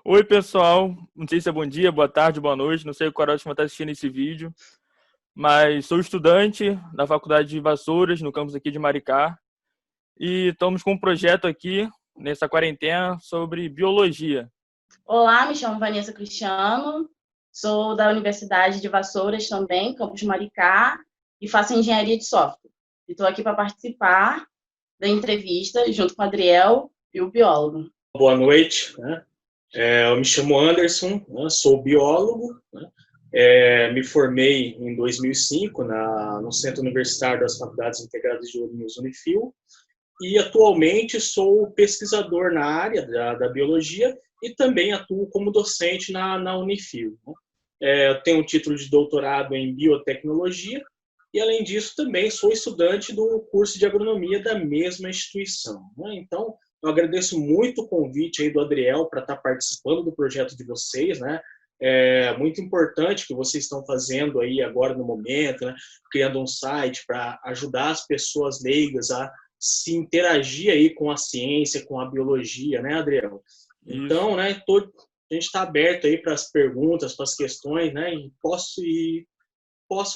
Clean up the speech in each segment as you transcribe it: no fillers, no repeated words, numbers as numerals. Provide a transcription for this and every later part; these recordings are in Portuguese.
Oi, pessoal. Não sei se é bom dia, boa tarde, boa noite. Não sei qual hora você vai estar assistindo esse vídeo, mas sou estudante da Faculdade de Vassouras, no campus aqui de Maricá, e estamos com um projeto aqui, nessa quarentena, sobre biologia. Olá, me chamo Vanessa Cristiano, sou da Universidade de Vassouras também, campus Maricá, e faço engenharia de software. Estou aqui para participar da entrevista junto com o Adriel e o biólogo. Boa noite, né? Eu me chamo Anderson, né? Sou biólogo, né? Me formei em 2005 no Centro Universitário das Faculdades Integradas de Ourinhos, Unifil, e atualmente sou pesquisador na área da biologia e também atuo como docente na Unifil, né? Eu tenho um título de doutorado em biotecnologia e, além disso, também sou estudante do curso de agronomia da mesma instituição, né? Então, eu agradeço muito o convite aí do Adriel para estar participando do projeto de vocês, né? É muito importante que vocês estão fazendo aí agora no momento, né? Criando um site para ajudar as pessoas leigas a se interagir aí com a ciência, com a biologia, né, Adriel? Isso. Então, né, a gente está aberto aí para as perguntas, para as questões, né? E posso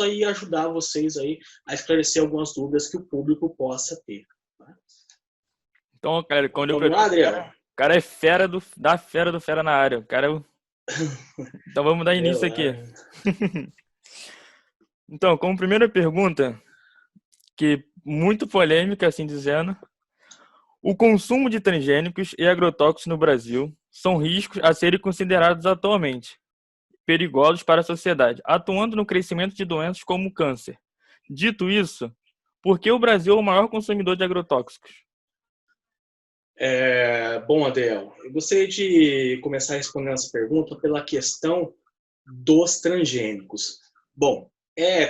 aí ajudar vocês aí a esclarecer algumas dúvidas que o público possa ter. Tá? Então, cara, quando eu Vamos lá, Adriel? o cara é fera do fera na área. O cara Então vamos dar início aqui. Lá. Então, como primeira pergunta, que muito polêmica, assim dizendo, o consumo de transgênicos e agrotóxicos no Brasil são riscos a serem considerados atualmente perigosos para a sociedade, atuando no crescimento de doenças como o câncer. Dito isso, por que o Brasil é o maior consumidor de agrotóxicos? Bom, Adriel, eu gostaria de começar respondendo essa pergunta pela questão dos transgênicos. Bom,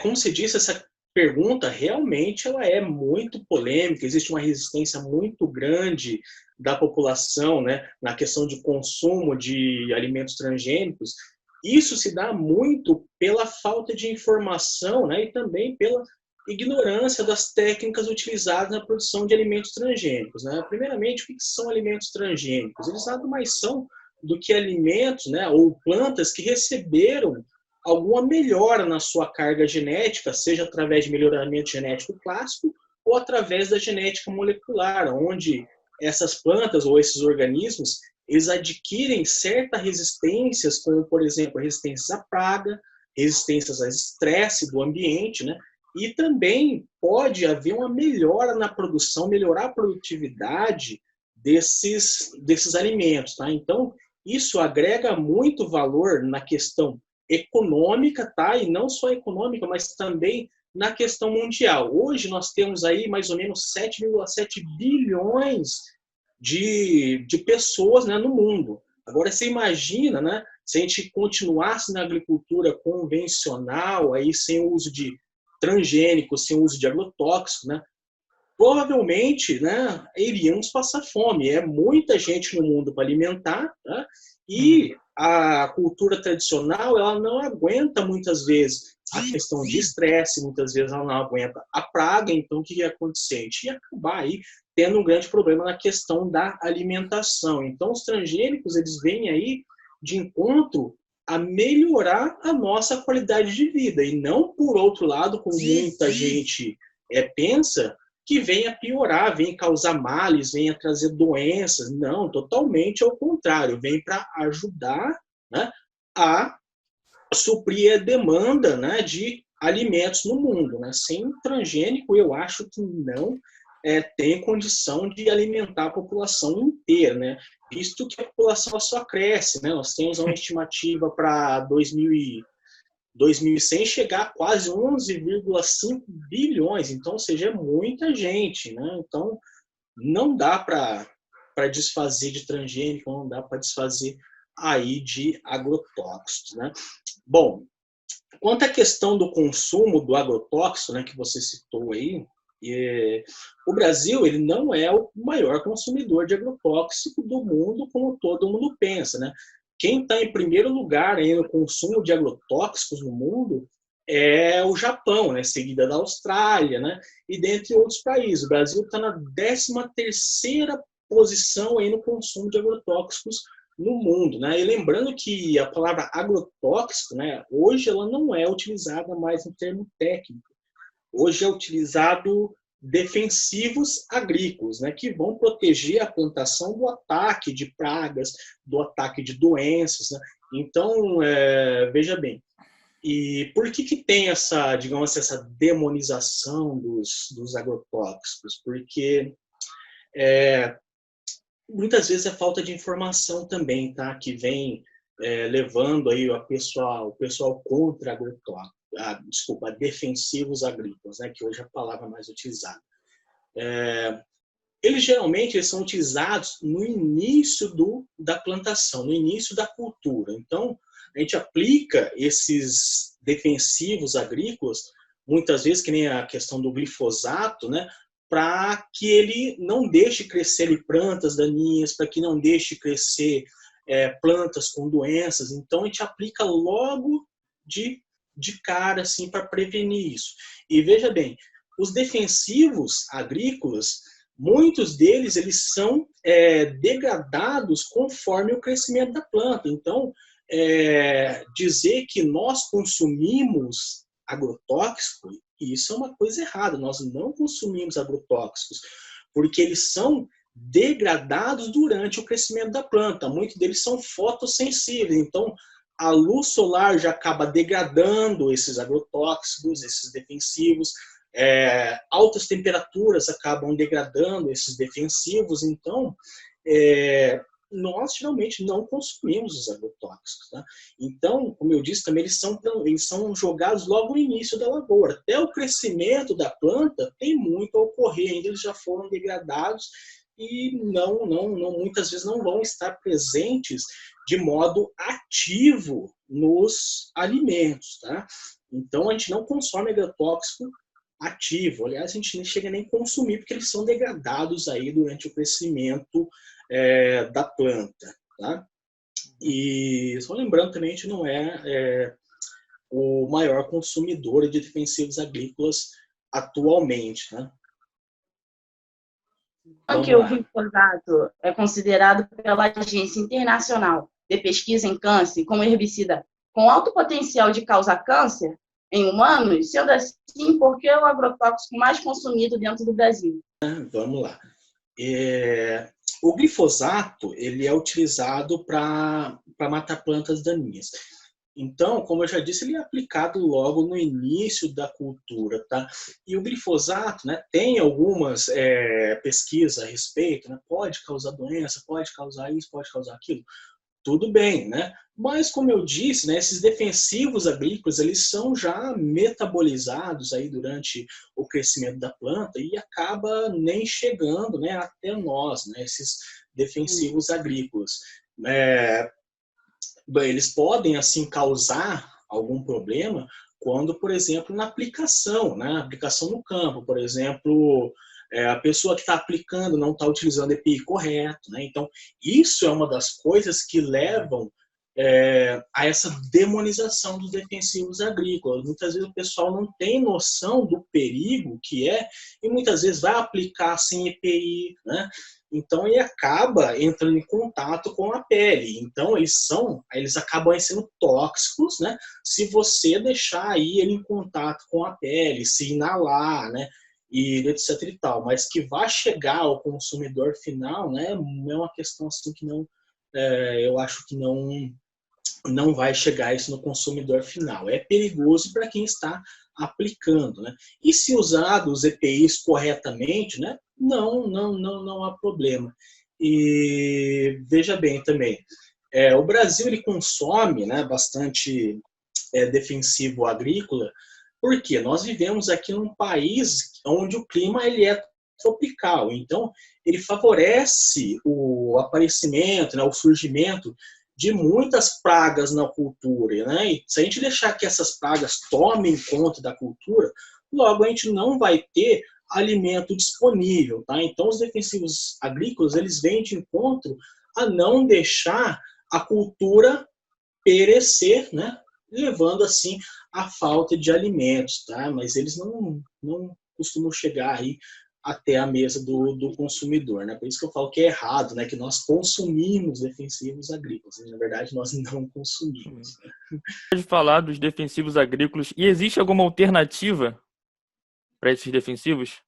como se disse, essa pergunta realmente ela é muito polêmica, existe uma resistência muito grande da população, né, na questão de consumo de alimentos transgênicos. Isso se dá muito pela falta de informação, né, e também pela ignorância das técnicas utilizadas na produção de alimentos transgênicos, né? Primeiramente, o que são alimentos transgênicos? Eles nada mais são do que alimentos, né, ou plantas que receberam alguma melhora na sua carga genética, seja através de melhoramento genético clássico ou através da genética molecular, onde essas plantas ou esses organismos eles adquirem certas resistências, como, por exemplo, resistências à praga, resistências ao estresse do ambiente, né? E também pode haver uma melhora na produção, melhorar a produtividade desses alimentos, tá? Então, isso agrega muito valor na questão econômica, tá? E não só econômica, mas também na questão mundial. Hoje nós temos aí mais ou menos 7,7 bilhões de pessoas, né, no mundo. Agora, você imagina, né, se a gente continuasse na agricultura convencional, aí sem o uso de transgênicos, sem o uso de agrotóxicos, né, provavelmente, né, iríamos passar fome. É muita gente no mundo para alimentar, né, e a cultura tradicional ela não aguenta muitas vezes a questão de estresse, muitas vezes ela não aguenta a praga, então o que ia acontecer? A gente ia acabar aí tendo um grande problema na questão da alimentação. Então os transgênicos eles vêm aí de encontro a melhorar a nossa qualidade de vida e não por outro lado, como muita gente pensa, que venha piorar, venha causar males, venha trazer doenças. Não, totalmente ao contrário. Vem para ajudar, né, a suprir a demanda, né, de alimentos no mundo. Né? Sem transgênico, eu acho que não tem condição de alimentar a população inteira, né? Visto que a população só cresce. Né? Nós temos uma estimativa para 2100 chegar a quase 11,5 bilhões. Então, ou seja, é muita gente. Né? Então, não dá para desfazer de transgênico, não dá para desfazer aí de agrotóxicos. Né? Bom, quanto à questão do consumo do agrotóxico, né, que você citou aí, o Brasil ele não é o maior consumidor de agrotóxico do mundo, como todo mundo pensa. Né? Quem está em primeiro lugar aí no consumo de agrotóxicos no mundo é o Japão, né? Seguida da Austrália, né? E dentre outros países. O Brasil está na 13ª posição aí no consumo de agrotóxicos no mundo, né? E lembrando que a palavra agrotóxico, né, hoje ela não é utilizada mais no termo técnico. Hoje é utilizado defensivos agrícolas, né, que vão proteger a plantação do ataque de pragas, do ataque de doenças, né? Então, veja bem, e por que tem essa, digamos assim, essa demonização dos agrotóxicos? Porque muitas vezes é falta de informação também, tá? Que vem levando aí o pessoal contra agrotóxicos. Defensivos agrícolas, né, que hoje é a palavra mais utilizada. Eles são utilizados no início da plantação, no início da cultura. Então, a gente aplica esses defensivos agrícolas, muitas vezes, que nem a questão do glifosato, né, para que ele não deixe crescer plantas daninhas, para que não deixe crescer plantas com doenças. Então, a gente aplica logo de cara, assim, para prevenir isso. E veja bem, os defensivos agrícolas, muitos deles eles são degradados conforme o crescimento da planta. Então, dizer que nós consumimos agrotóxico, isso é uma coisa errada. Nós não consumimos agrotóxicos, porque eles são degradados durante o crescimento da planta. Muitos deles são fotossensíveis. Então, a luz solar já acaba degradando esses agrotóxicos, esses defensivos. Altas temperaturas acabam degradando esses defensivos. Então, nós geralmente não consumimos os agrotóxicos. Tá? Então, como eu disse também, eles são jogados logo no início da lavoura. Até o crescimento da planta tem muito a ocorrer, ainda eles já foram degradados e muitas vezes não vão estar presentes de modo ativo nos alimentos. Tá? Então, a gente não consome agrotóxico ativo. Aliás, a gente nem chega nem a consumir, porque eles são degradados aí durante o crescimento da planta. Tá? E só lembrando também, a gente não é o maior consumidor de defensivos agrícolas atualmente. Né? Que o glifosato é considerado pela Agência Internacional de Pesquisa em Câncer como herbicida com alto potencial de causar câncer em humanos, sendo assim, por que é o agrotóxico mais consumido dentro do Brasil? Vamos lá. O glifosato ele é utilizado para matar plantas daninhas. Então, como eu já disse, ele é aplicado logo no início da cultura, tá? E o glifosato, né, tem algumas pesquisas a respeito, né? Pode causar doença, pode causar isso, pode causar aquilo. Tudo bem, né? Mas, como eu disse, né, esses defensivos agrícolas, eles são já metabolizados aí durante o crescimento da planta e acaba nem chegando, né, até nós, né, esses defensivos agrícolas. Eles podem, assim, causar algum problema quando, por exemplo, na aplicação, né? Aplicação no campo, por exemplo, a pessoa que está aplicando não está utilizando o EPI correto, né? Então, isso é uma das coisas que levam a essa demonização dos defensivos agrícolas. Muitas vezes o pessoal não tem noção do perigo que é e muitas vezes vai aplicar sem EPI, né? Então ele acaba entrando em contato com a pele. Então eles acabam sendo tóxicos, né? Se você deixar aí ele em contato com a pele, se inalar, né? E etc e tal. Mas que vai chegar ao consumidor final, né? É uma questão assim que não, eu acho que não vai chegar isso no consumidor final. É perigoso para quem está aplicando, né? E se usar os EPIs corretamente, né? Não há problema. E veja bem também, o Brasil ele consome, né, bastante defensivo agrícola, porque nós vivemos aqui num país onde o clima ele é tropical, então ele favorece o aparecimento, né, o surgimento de muitas pragas na cultura, né? E se a gente deixar que essas pragas tomem conta da cultura, logo a gente não vai ter alimento disponível, tá? Então os defensivos agrícolas eles vêm de encontro a não deixar a cultura perecer, né? Levando assim a falta de alimentos, tá? Mas eles não costumam chegar aí até a mesa do consumidor, né? Por isso que eu falo que é errado, né? Que nós consumimos defensivos agrícolas. Na verdade, nós não consumimos. Né? Pode falar dos defensivos agrícolas e existe alguma alternativa para esses defensivos?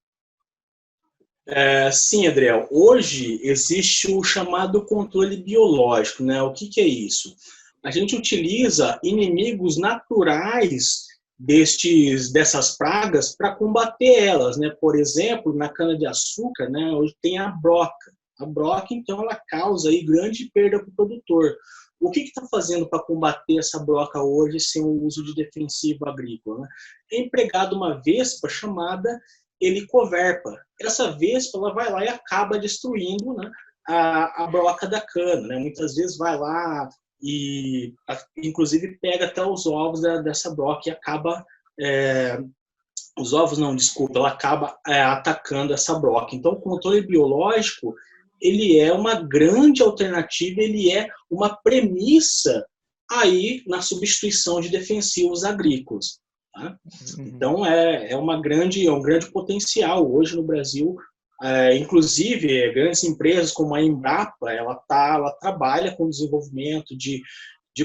Sim, Adriel. Hoje existe o chamado controle biológico, né? O que é isso? A gente utiliza inimigos naturais dessas pragas para combater elas, né? Por exemplo, na cana-de-açúcar, né? Hoje tem a broca. A broca, então, ela causa aí grande perda para o produtor. O que está fazendo para combater essa broca hoje sem o uso de defensivo agrícola? Né? É empregado uma vespa chamada helicoverpa. Essa vespa ela vai lá e acaba destruindo, né, a broca da cana. Né? Muitas vezes vai lá e, inclusive, pega até os ovos dessa broca e acaba... os ovos não, desculpa, ela acaba atacando essa broca. Então, o controle biológico ele é uma grande alternativa, ele é uma premissa aí na substituição de defensivos agrícolas. Tá? Então, é um grande potencial hoje no Brasil. Inclusive, grandes empresas como a Embrapa, ela trabalha com desenvolvimento de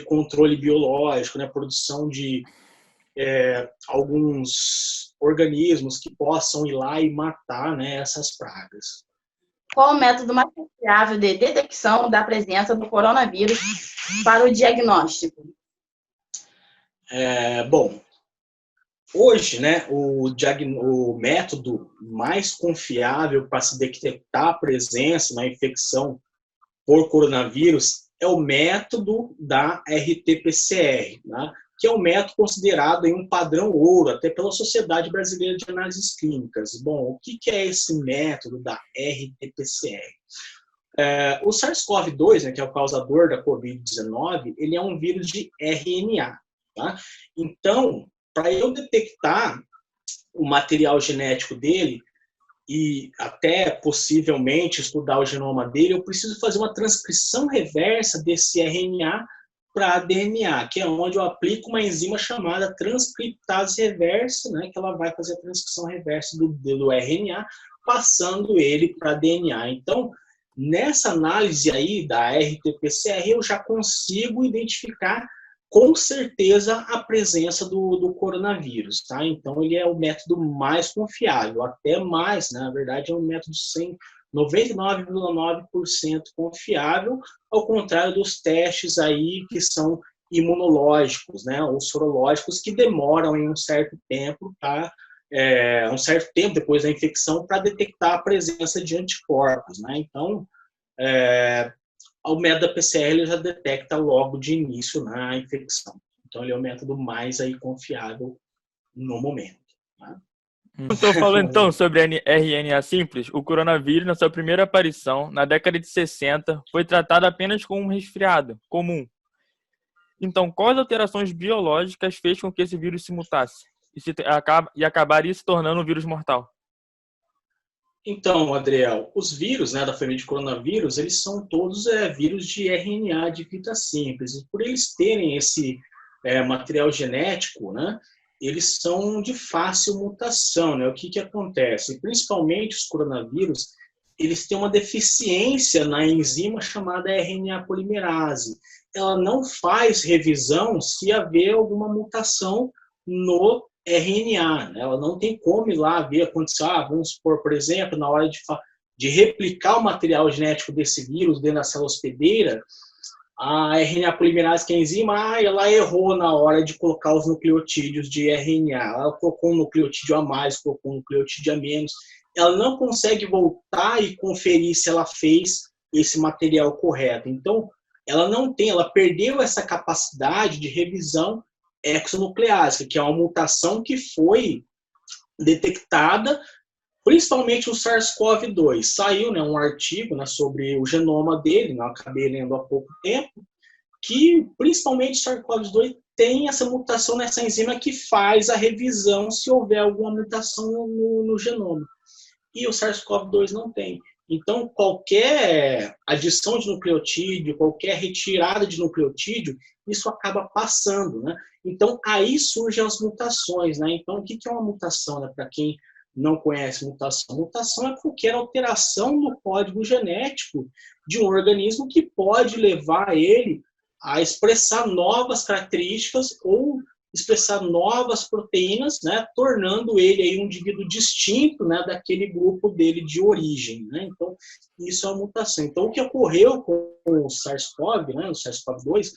controle biológico, né, produção de alguns organismos que possam ir lá e matar, né, essas pragas. Qual o método mais confiável de detecção da presença do coronavírus para o diagnóstico? Bom, hoje, né, o método mais confiável para se detectar a presença na infecção por coronavírus é o método da RT-PCR, né, que é um método considerado aí um padrão ouro, até pela Sociedade Brasileira de Análises Clínicas. Bom, o que é esse método da RT-PCR? O SARS-CoV-2, né, que é o causador da Covid-19, ele é um vírus de RNA. Tá? Então, para eu detectar o material genético dele e até possivelmente estudar o genoma dele, eu preciso fazer uma transcrição reversa desse RNA para DNA, que é onde eu aplico uma enzima chamada transcriptase reversa, né, que ela vai fazer a transcrição reversa do RNA, passando ele para DNA. Então, nessa análise aí da RT-PCR, eu já consigo identificar com certeza a presença do coronavírus, tá? Então, ele é o método mais confiável, até mais, né? Na verdade, é um método 99,9% confiável, ao contrário dos testes aí que são imunológicos, né? Ou sorológicos, que demoram em um certo tempo, tá? Um certo tempo depois da infecção para detectar a presença de anticorpos, né? Então, o método da PCR ele já detecta logo de início na infecção. Então, ele é o método mais aí confiável no momento. Tá? O senhor falou então sobre RNA simples. O coronavírus, na sua primeira aparição, na década de 60, foi tratado apenas como um resfriado comum. Então, quais alterações biológicas fez com que esse vírus se mutasse e acabaria se tornando um vírus mortal? Então, Adriel, os vírus, né, da família de coronavírus, eles são todos vírus de RNA de fita simples. E por eles terem esse material genético, né, eles são de fácil mutação. Né? O que acontece? Principalmente os coronavírus, eles têm uma deficiência na enzima chamada RNA polimerase. Ela não faz revisão se haver alguma mutação no RNA, né? Ela não tem como ir lá ver acontecer, vamos supor, por exemplo, na hora de replicar o material genético desse vírus dentro da célula hospedeira, a RNA polimerase, que é a enzima, ela errou na hora de colocar os nucleotídeos de RNA. Ela colocou um nucleotídeo a mais, colocou um nucleotídeo a menos. Ela não consegue voltar e conferir se ela fez esse material correto. Então, ela perdeu essa capacidade de revisão exonucleásica, que é uma mutação que foi detectada principalmente o SARS-CoV-2. Saiu, né, um artigo, né, sobre o genoma dele, eu acabei lendo há pouco tempo, que principalmente o SARS-CoV-2 tem essa mutação nessa enzima que faz a revisão se houver alguma mutação no genoma. E o SARS-CoV-2 não tem. Então, qualquer adição de nucleotídeo, qualquer retirada de nucleotídeo, isso acaba passando, né? Então, aí surgem as mutações, né? Então, o que é uma mutação, né? Para quem não conhece mutação. Mutação é qualquer alteração no código genético de um organismo que pode levar ele a expressar novas características ou expressar novas proteínas, né, tornando ele aí um indivíduo distinto, né, daquele grupo dele de origem, né? Então, isso é uma mutação. Então, o que ocorreu com o SARS-CoV, né, o SARS-CoV-2,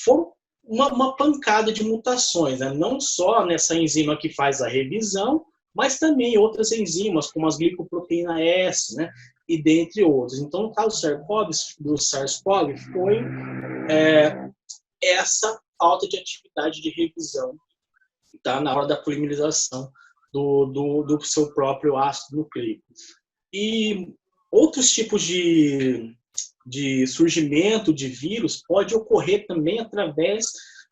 foi uma pancada de mutações, né? Não só nessa enzima que faz a revisão, mas também outras enzimas, como as glicoproteína S, né, e dentre outros. Então, no caso do SARS-CoV, foi essa falta de atividade de revisão, tá, na hora da polimerização do seu próprio ácido nucleico. E outros tipos de surgimento de vírus pode ocorrer também através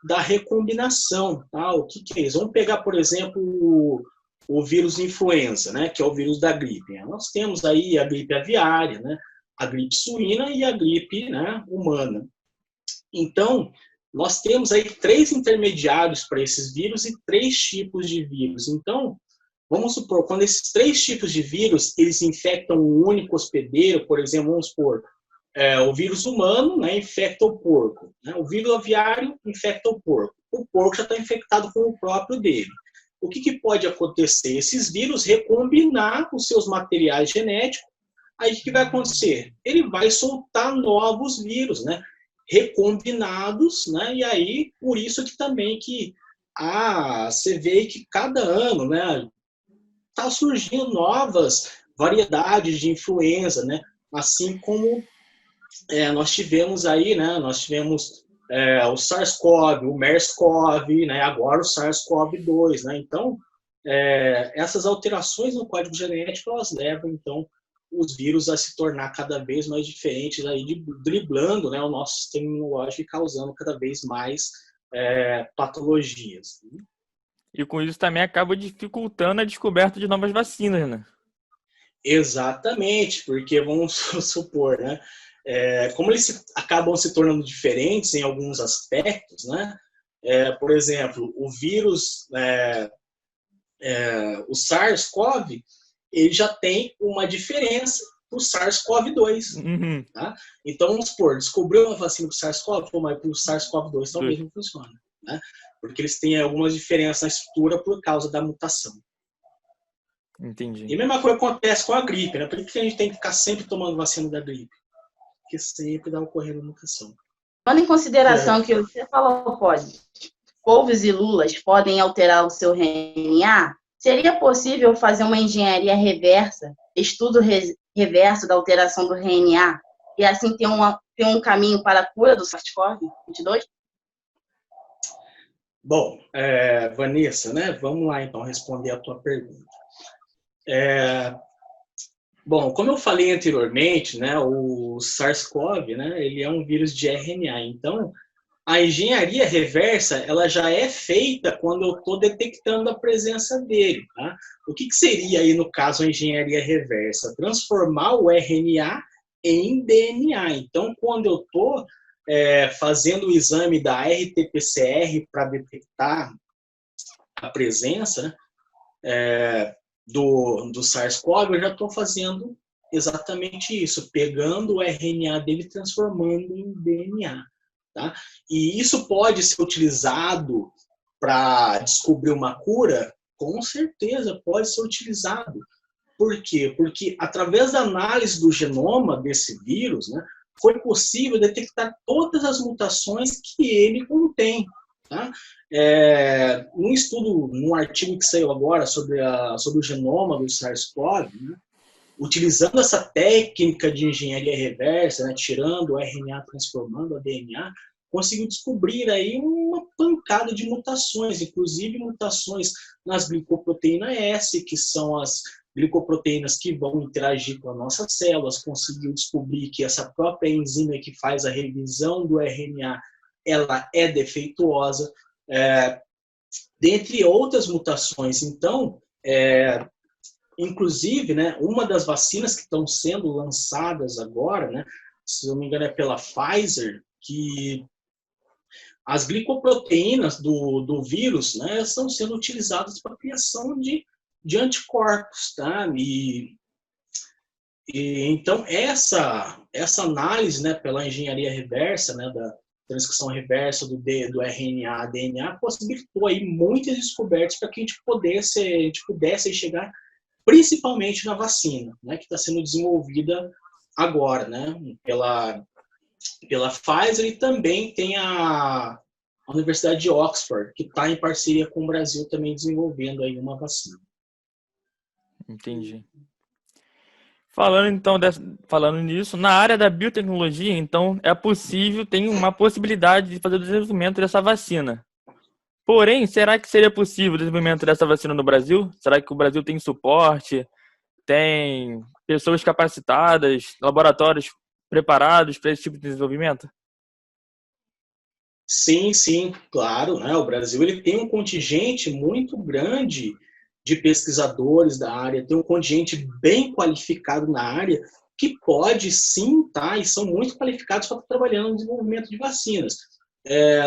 da recombinação. Tá? O que é isso? Vamos pegar, por exemplo, o vírus influenza, né, que é o vírus da gripe. Nós temos aí a gripe aviária, né, a gripe suína e a gripe, né, humana. Então, nós temos aí 3 intermediários para esses vírus e 3 tipos de vírus. Então, vamos supor, quando esses 3 tipos de vírus, eles infectam um único hospedeiro, por exemplo, vamos supor, o vírus humano, né, infecta o porco. Né? O vírus aviário infecta o porco. O porco já está infectado com o próprio dele. O que pode acontecer? Esses vírus recombinar os seus materiais genéticos. Aí o que vai acontecer? Ele vai soltar novos vírus, né, recombinados, né? E aí, por isso que também que você vê que cada ano, né, tá surgindo novas variedades de influenza, né? Assim como nós tivemos aí, né? Nós tivemos o SARS-CoV, o MERS-CoV, né? Agora o SARS-CoV-2, né? Então, essas alterações no código genético, elas levam, então, os vírus a se tornar cada vez mais diferentes, aí, driblando, né, o nosso sistema imunológico e causando cada vez mais patologias. E com isso também acaba dificultando a descoberta de novas vacinas, né? Exatamente, porque vamos supor, né, como eles acabam se tornando diferentes em alguns aspectos, né, por exemplo, o vírus, o SARS-CoV, ele já tem uma diferença para o SARS-CoV-2. Uhum. Tá? Então, vamos supor, descobriu uma vacina para o SARS-CoV, mas para o SARS-CoV-2 talvez não funcione. Né? Porque eles têm algumas diferenças na estrutura por causa da mutação. Entendi. E a mesma coisa acontece com a gripe. Né? Por que a gente tem que ficar sempre tomando vacina da gripe? Porque sempre dá ocorrendo mutação. Levando em consideração que você falou, couves e lulas podem alterar o seu RNA, seria possível fazer uma engenharia reversa, estudo reverso da alteração do RNA, e assim ter um caminho para a cura do SARS-CoV-2? Bom, Vanessa, né? Vamos lá então responder a tua pergunta. Bom, como eu falei anteriormente, né, o SARS-CoV, né, ele é um vírus de RNA. Então, a engenharia reversa, ela já é feita quando eu estou detectando a presença dele. Tá? O que seria aí, no caso, a engenharia reversa? Transformar o RNA em DNA. Então, quando eu estou fazendo o exame da RT-PCR para detectar a presença do SARS-CoV, eu já estou fazendo exatamente isso, pegando o RNA dele e transformando em DNA. Tá? E isso pode ser utilizado para descobrir uma cura? Com certeza pode ser utilizado. Por quê? Porque através da análise do genoma desse vírus, né, foi possível detectar todas as mutações que ele contém. Tá? Um estudo, num artigo que saiu agora sobre o genoma do SARS-CoV, né, utilizando essa técnica de engenharia reversa, né, tirando o RNA, transformando o DNA, conseguiu descobrir aí uma pancada de mutações, inclusive mutações nas glicoproteína S, que são as glicoproteínas que vão interagir com as nossas células. Conseguiu descobrir que essa própria enzima que faz a revisão do RNA, ela é defeituosa, dentre outras mutações. Então, inclusive, né, uma das vacinas que estão sendo lançadas agora, né, se não me engano é pela Pfizer, que as glicoproteínas do vírus, né, estão sendo utilizadas para a criação de de anticorpos, tá? Então, essa análise, né, pela engenharia reversa, né, da transcrição reversa do RNA, DNA, possibilitou aí muitas descobertas para que a gente pudesse chegar principalmente na vacina, né, que está sendo desenvolvida agora, né, pela Pfizer, e também tem a Universidade de Oxford, que está em parceria com o Brasil também desenvolvendo aí uma vacina. Entendi. Falando nisso, na área da biotecnologia, então, tem uma possibilidade de fazer o desenvolvimento dessa vacina. Porém, será que seria possível o desenvolvimento dessa vacina no Brasil? Será que o Brasil tem suporte, tem pessoas capacitadas, laboratórios preparados para esse tipo de desenvolvimento? Sim, claro, né? O Brasil ele tem um contingente muito grande de pesquisadores da área, tem um contingente bem qualificado na área, que pode sim, tá? E são muito qualificados para estar trabalhando no desenvolvimento de vacinas.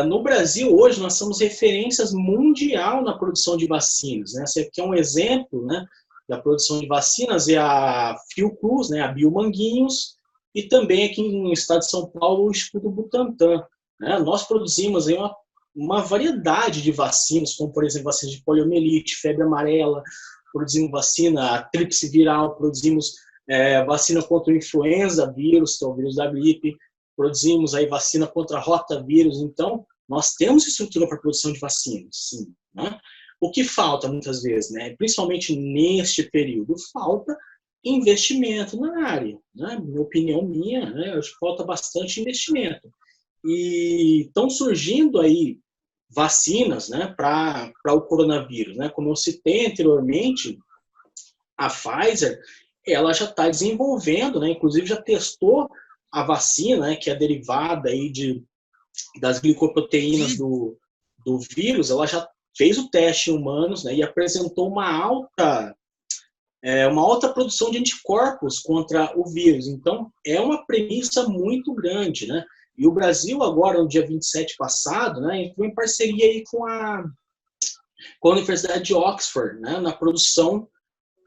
No Brasil, hoje, nós somos referências mundial na produção de vacinas, né? Esse aqui é um exemplo, né, da produção de vacinas, é a Fiocruz, né, a Biomanguinhos, e também aqui no estado de São Paulo, o Instituto Butantan. Né? Nós produzimos aí uma variedade de vacinas, como, por exemplo, vacinas de poliomielite, febre amarela, produzimos vacina tríplice viral, produzimos vacina contra o influenza vírus, que é o vírus da gripe, produzimos aí vacina contra rotavírus. Então, nós temos estrutura para produção de vacinas, sim. Né? O que falta, muitas vezes, né, principalmente neste período, falta investimento na área. Né? Minha opinião né, acho que falta bastante investimento. E estão surgindo aí vacinas, né, para o coronavírus. Né? Como eu citei anteriormente, a Pfizer ela já está desenvolvendo, né, inclusive já testou a vacina, né, que é derivada aí das glicoproteínas do vírus. Ela já fez o teste em humanos, né, e apresentou uma alta produção de anticorpos contra o vírus. Então, é uma premissa muito grande, né? E o Brasil, agora, no dia 27 passado, né, entrou em parceria aí com a Universidade de Oxford, né, na produção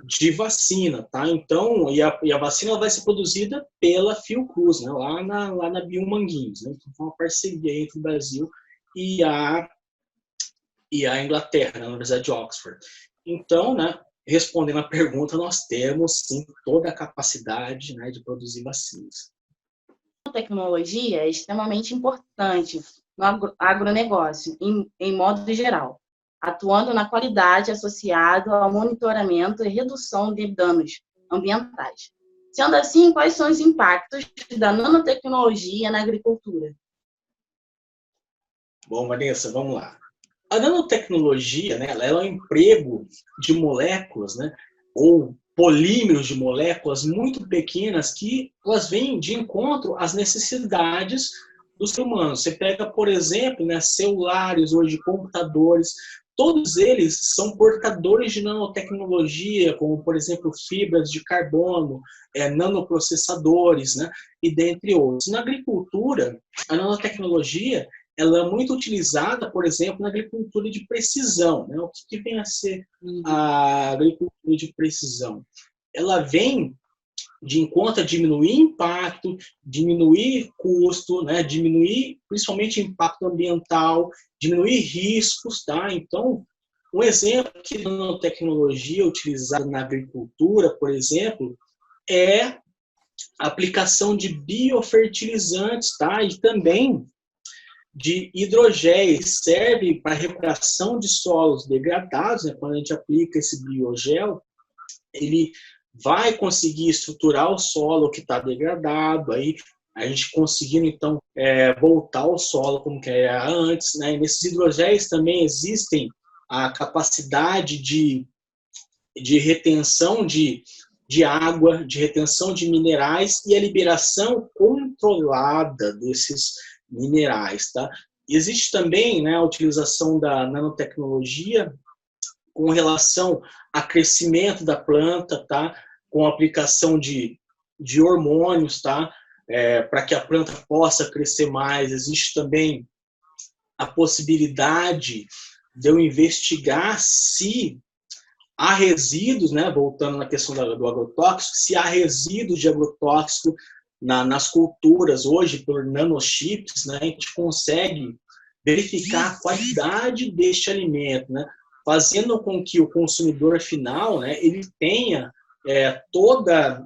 de vacina, tá? Então, e a vacina vai ser produzida pela Fiocruz, né, lá na Biomanguinhos, né? Então, uma parceria entre o Brasil e a Inglaterra, na Universidade de Oxford. Então, né, respondendo a pergunta, nós temos, sim, toda a capacidade, né, de produzir vacinas. A tecnologia é extremamente importante no agronegócio, em modo geral, atuando na qualidade associada ao monitoramento e redução de danos ambientais. Sendo assim, quais são os impactos da nanotecnologia na agricultura? Bom, Vanessa, vamos lá. A nanotecnologia, né, ela é um emprego de moléculas, né, ou polímeros de moléculas muito pequenas que elas vêm de encontro às necessidades dos seres humanos. Você pega, por exemplo, né, celulares, hoje computadores, todos eles são portadores de nanotecnologia, como, por exemplo, fibras de carbono, nanoprocessadores, né, e dentre outros. Na agricultura, a nanotecnologia ela é muito utilizada, por exemplo, na agricultura de precisão. Né? O que vem a ser a agricultura de precisão? Ela vem de encontro a diminuir impacto, diminuir custo, né? Diminuir principalmente impacto ambiental, diminuir riscos. Tá? Então, um exemplo de nanotecnologia utilizada na agricultura, por exemplo, é a aplicação de biofertilizantes, tá? E também de hidrogéis, serve para recuperação de solos degradados, né? Quando a gente aplica esse biogel, ele vai conseguir estruturar o solo que está degradado, aí a gente conseguindo, então, voltar ao solo como que era antes, né? E nesses hidrogéis também existem a capacidade de retenção de água, de retenção de minerais e a liberação controlada desses minerais, tá? Existe também, né, a utilização da nanotecnologia com relação a crescimento da planta, tá? Com a aplicação de hormônios, tá? Para que a planta possa crescer mais. Existe também a possibilidade de eu investigar se há resíduos, né, voltando na questão do agrotóxico, se há resíduos de agrotóxico nas culturas, hoje, por nanochips, né, a gente consegue verificar a qualidade deste alimento, né, fazendo com que o consumidor final, né, ele tenha toda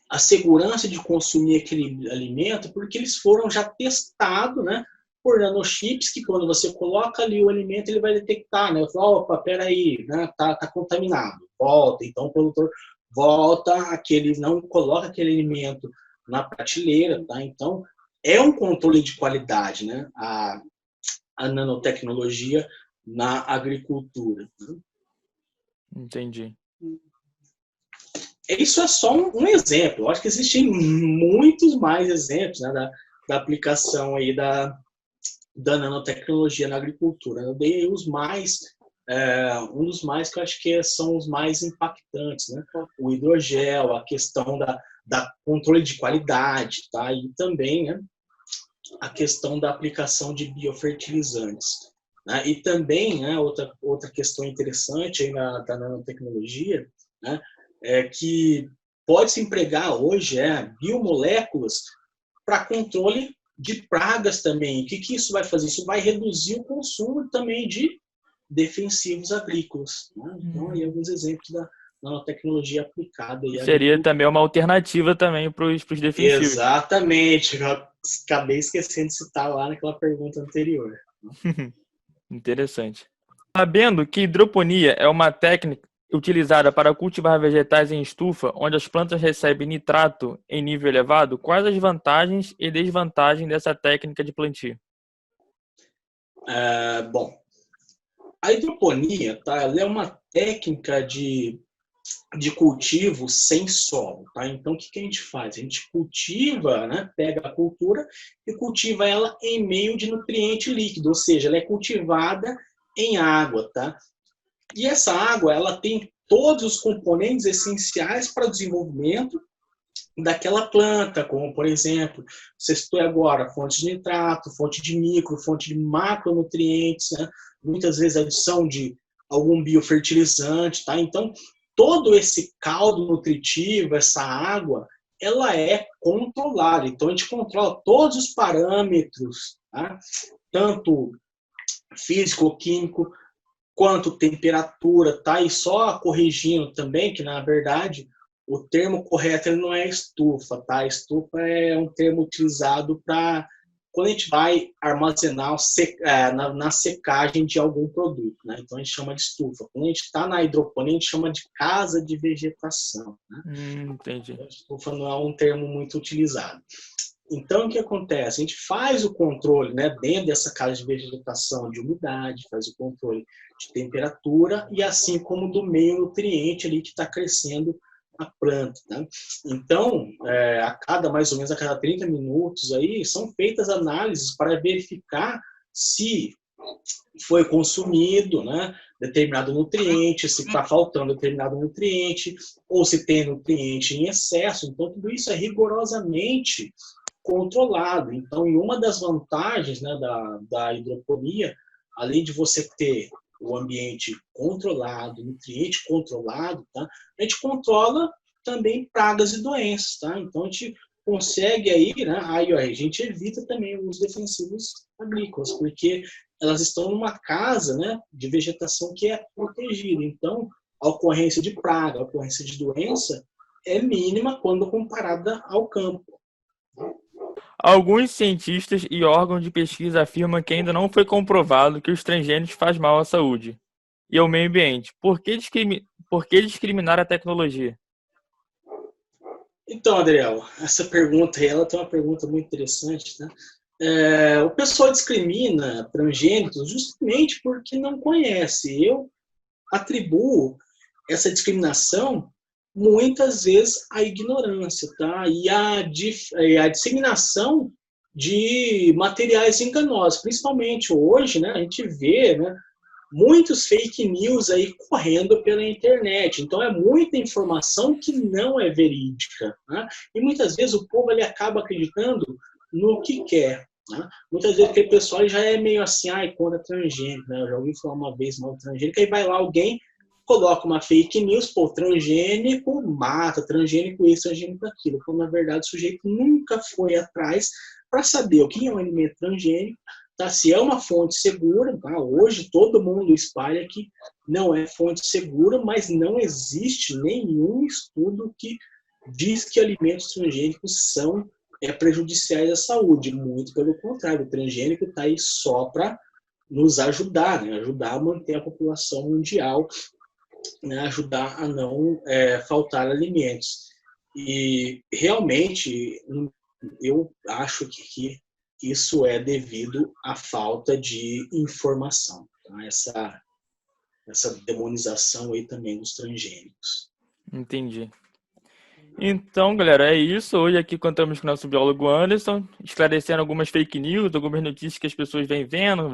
a segurança de consumir aquele alimento, porque eles foram já testados, né, por nanochips, que quando você coloca ali o alimento, ele vai detectar, né? Opa, peraí, né? Tá contaminado. Volta. Então, o produtor volta, não coloca aquele alimento na prateleira, tá? Então, é um controle de qualidade, né? A nanotecnologia na agricultura. Entendi. Isso é só um exemplo. Eu acho que existem muitos mais exemplos, né, da aplicação aí da nanotecnologia na agricultura. Eu dei os mais, um dos mais que eu acho que são os mais impactantes, né? O hidrogel, a questão da controle de qualidade, tá? E também, né, a questão da aplicação de biofertilizantes, né? E também, né, outra questão interessante aí da nanotecnologia, né, é que pode se empregar hoje biomoléculas para controle de pragas também. O que isso vai fazer? Isso vai reduzir o consumo também de defensivos agrícolas, né? Então, aí alguns exemplos da nanotecnologia aplicada. Seria também uma alternativa também para os defensivos. Exatamente. Eu acabei esquecendo de citar lá naquela pergunta anterior. Interessante. Sabendo que hidroponia é uma técnica utilizada para cultivar vegetais em estufa, onde as plantas recebem nitrato em nível elevado, quais as vantagens e desvantagens dessa técnica de plantio? Bom, a hidroponia, tá? Ela é uma técnica de cultivo sem solo, tá? Então, o que a gente faz? A gente cultiva, né? Pega a cultura e cultiva ela em meio de nutriente líquido, ou seja, ela é cultivada em água, tá? E essa água, ela tem todos os componentes essenciais para o desenvolvimento daquela planta, como, por exemplo, você citou agora, fonte de nitrato, fonte de micro, fonte de macronutrientes, né? Muitas vezes adição de algum biofertilizante, tá? Então, todo esse caldo nutritivo, essa água, ela é controlada. Então, a gente controla todos os parâmetros, tá? Tanto físico-químico, quanto temperatura, tá? E só corrigindo também, que na verdade o termo correto ele não é estufa, tá? Estufa é um termo utilizado para quando a gente vai armazenar na secagem de algum produto, né? Então a gente chama de estufa. Quando a gente está na hidroponia, a gente chama de casa de vegetação, né? Entendi. Então, estufa não é um termo muito utilizado. Então, o que acontece? A gente faz o controle, né, dentro dessa casa de vegetação de umidade, faz o controle de temperatura e assim como do meio nutriente ali que está crescendo a planta. Né? Então, mais ou menos a cada 30 minutos aí, são feitas análises para verificar se foi consumido, né, determinado nutriente, se está faltando determinado nutriente, ou se tem nutriente em excesso. Então, tudo isso é rigorosamente controlado. Então, e uma das vantagens, né, da hidroponia, além de você ter o ambiente controlado, nutriente controlado, tá? A gente controla também pragas e doenças, tá? Então, a gente consegue aí, né, a gente evita também os defensivos agrícolas, porque elas estão numa casa, né, de vegetação que é protegida. Então, a ocorrência de praga, a ocorrência de doença é mínima quando comparada ao campo. Alguns cientistas e órgãos de pesquisa afirmam que ainda não foi comprovado que os transgênicos fazem mal à saúde e ao meio ambiente. Por que discriminar a tecnologia? Então, Adriel, essa pergunta aí, ela tem uma pergunta muito interessante, né? O pessoal discrimina transgênicos justamente porque não conhece. Eu atribuo essa discriminação muitas vezes à ignorância, tá? E a disseminação de materiais enganosos, principalmente hoje, né? A gente vê, né, muitos fake news aí correndo pela internet. Então, é muita informação que não é verídica, né? E muitas vezes o povo ele acaba acreditando no que quer. Né? Muitas vezes aquele pessoal já é meio assim, contra transgênico, né? Eu já ouvi falar uma vez mal transgênico, aí vai lá alguém coloca uma fake news, pô, transgênico mata, transgênico isso, transgênico aquilo, quando na verdade o sujeito nunca foi atrás para saber o que é um alimento transgênico, tá? Se é uma fonte segura, tá? Hoje todo mundo espalha que não é fonte segura, mas não existe nenhum estudo que diz que alimentos transgênicos são prejudiciais à saúde. Muito pelo contrário, o transgênico está aí só para nos ajudar, né? Ajudar a manter a população mundial, né? Ajudar a não faltar alimentos. E realmente eu acho que isso é devido à falta de informação, tá? Essa demonização aí também dos transgênicos. Entendi. Então, galera, é isso. Hoje aqui contamos com o nosso biólogo Anderson, esclarecendo algumas fake news, algumas notícias que as pessoas vêm vendo,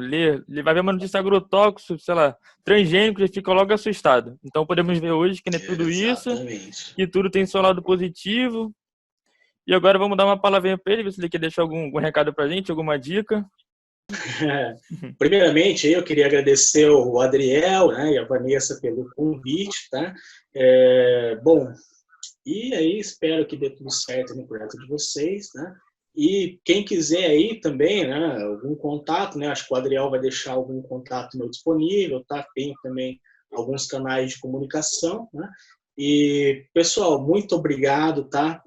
vai ver uma notícia agrotóxico, sei lá, transgênico, já fica logo assustado. Então podemos ver hoje que não é tudo isso, que tudo tem seu lado positivo. E agora vamos dar uma palavrinha para ele, ver se ele quer deixar algum recado pra gente, alguma dica. Primeiramente, eu queria agradecer o Adriel, né, e a Vanessa pelo convite, tá? Bom, e aí espero que dê tudo certo no projeto de vocês, né? E quem quiser aí também, né, algum contato, né? Acho que o Adriel vai deixar algum contato meu disponível, tá? Tenho também alguns canais de comunicação, né? E, pessoal, muito obrigado, tá?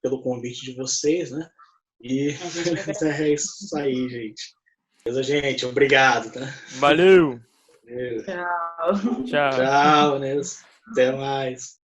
Pelo convite de vocês, né? E é isso aí, gente. Beleza, gente? Obrigado, tá? Valeu! Tchau. Tchau. Tchau, né? Até mais.